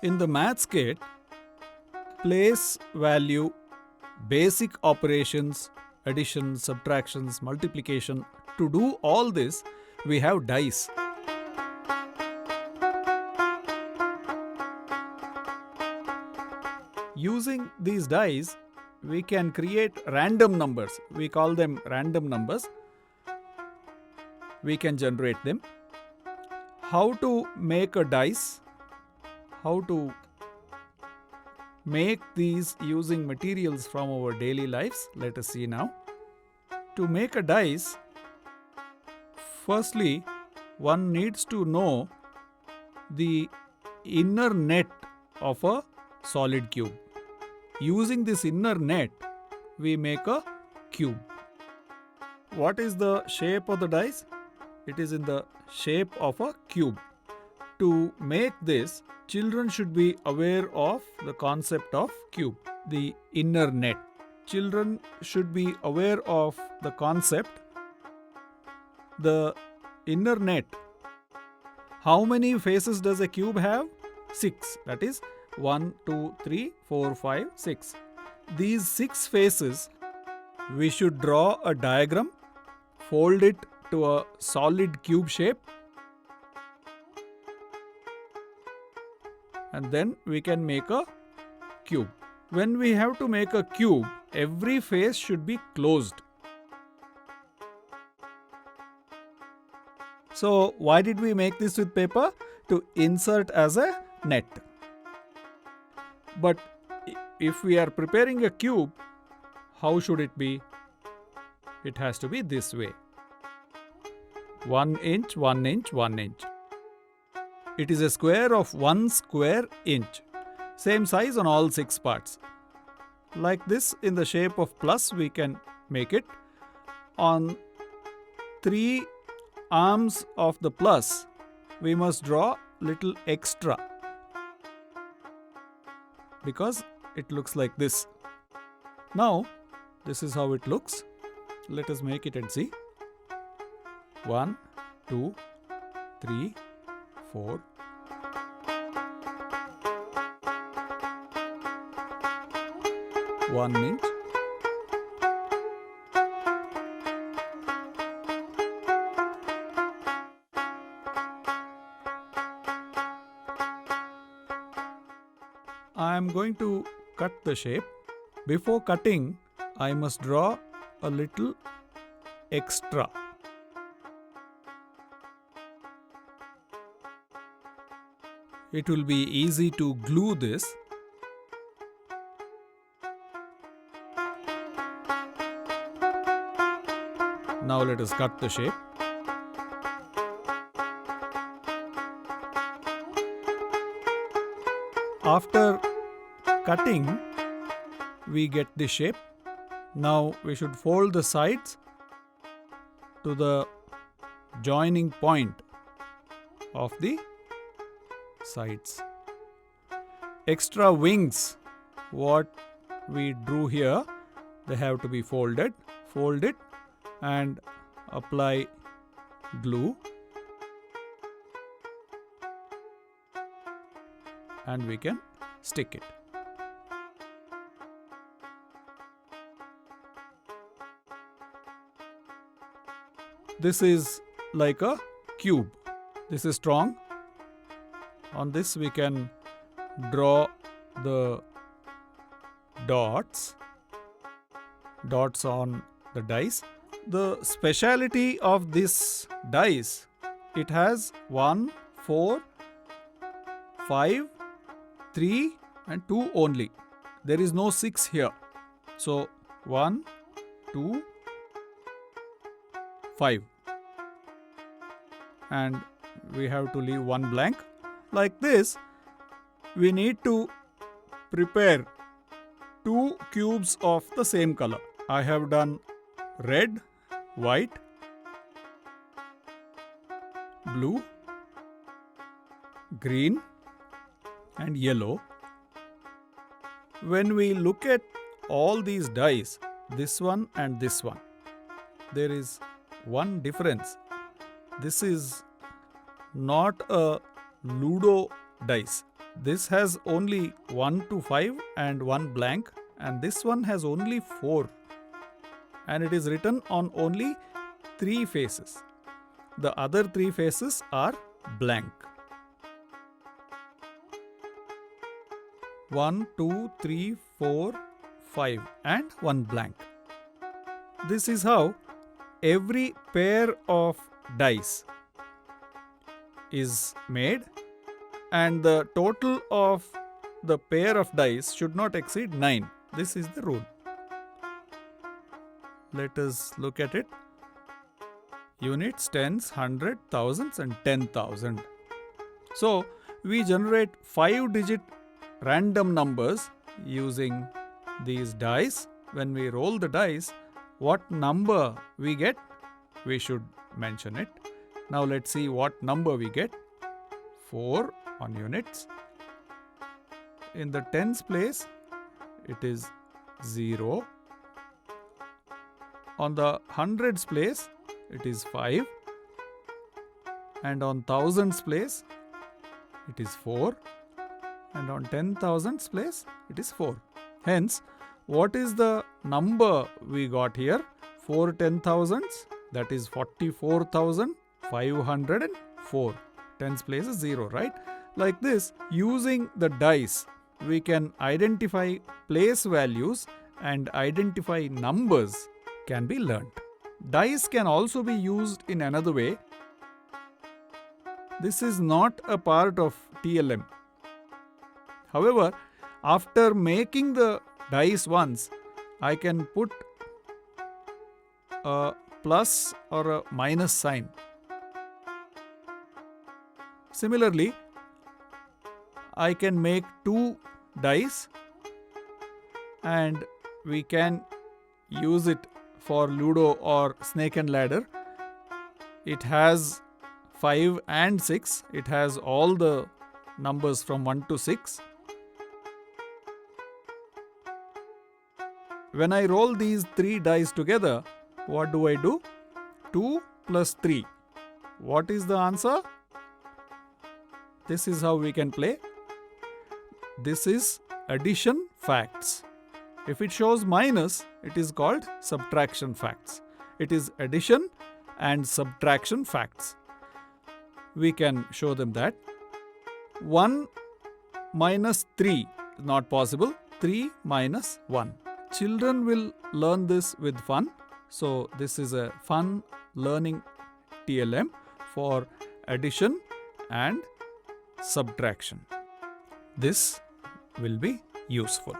In the maths kit, place value, basic operations, addition, subtractions, multiplication. To do all this, we have dice. Using these dice, we can create random numbers. We call them random numbers. We can generate them. How to make a dice? How to make these using materials from our daily lives? Let us see now. To make a dice, firstly, one needs to know the inner net of a solid cube. Using this inner net, we make a cube. What is the shape of the dice? It is in the shape of a cube. To make this, children should be aware of the concept of cube, the inner net. Children should be aware of the concept, the inner net. How many faces does a cube have? 6. That is 1, 2, 3, 4, 5, 6. These 6 faces, we should draw a diagram, fold it to a solid cube shape, and then we can make a cube. When we have to make a cube, every face should be closed. So, why did we make this with paper? To insert as a net. But if we are preparing a cube, how should it be? It has to be this way. 1 inch, 1 inch, 1 inch. It is a square of 1 square inch. Same size on all 6 parts. Like this, in the shape of plus, we can make it. On 3 arms of the plus, we must draw little extra, because it looks like this. Now, this is how it looks. Let us make it and see. 1, 2, 3, 4. One inch. I am going to cut the shape. Before cutting, I must draw a little extra. It will be easy to glue this. Now let us cut the shape. After cutting, we get the shape. Now we should fold the sides to the joining point of the sides. Extra wings, what we drew here, they have to be folded. Fold it and apply glue, and we can stick it. This is like a cube. This is strong. On this we can draw the dots on the dice. The speciality of this dice, it has 1, 4, 5, 3 and 2 only. There is no 6 here. So 1, 2, 5. And we have to leave 1 blank. Like this, we need to prepare 2 cubes of the same color. I have done red, white, blue, green and yellow. When we look at all these dice, this one and this one, there is one difference. This is not a Ludo dice. this has only 1 to 5 and 1 blank, and this one has only 4, and it is written on only 3 faces. The other 3 faces are blank. 1, 2, 3, 4, 5 and 1 blank. This is how every pair of dice is made, and the total of the pair of dice should not exceed 9. This is the rule. Let us look at it. Units, tens, hundred, thousands and 10,000. So we generate 5-digit random numbers using these dice. When we roll the dice, what number we get, we should mention it. Now let's see what number we get. 4 on units. In the tens place, it is 0. On the hundreds place, it is 5. And on thousands place, it is 4. And on 10,000s place, it is 4. Hence, what is the number we got here? 4 10,000s, that is 44,504. Tens place is 0, right? Like this, using the dice, we can identify place values and identify numbers can be learnt. Dice can also be used in another way. This is not a part of TLM. However, after making the dice once, I can put a plus or a minus sign. Similarly, I can make 2 dice and we can use it for Ludo or Snake and Ladder. It has 5 and 6. It has all the numbers from 1 to 6. When I roll these 3 dice together, what do I do? 2 plus 3. What is the answer? This is how we can play. This is addition facts. If it shows minus, it is called subtraction facts. It is addition and subtraction facts. We can show them that. 1 minus 3 is not possible. 3 minus 1. Children will learn this with fun. So this is a fun learning TLM for addition and subtraction. This will be useful.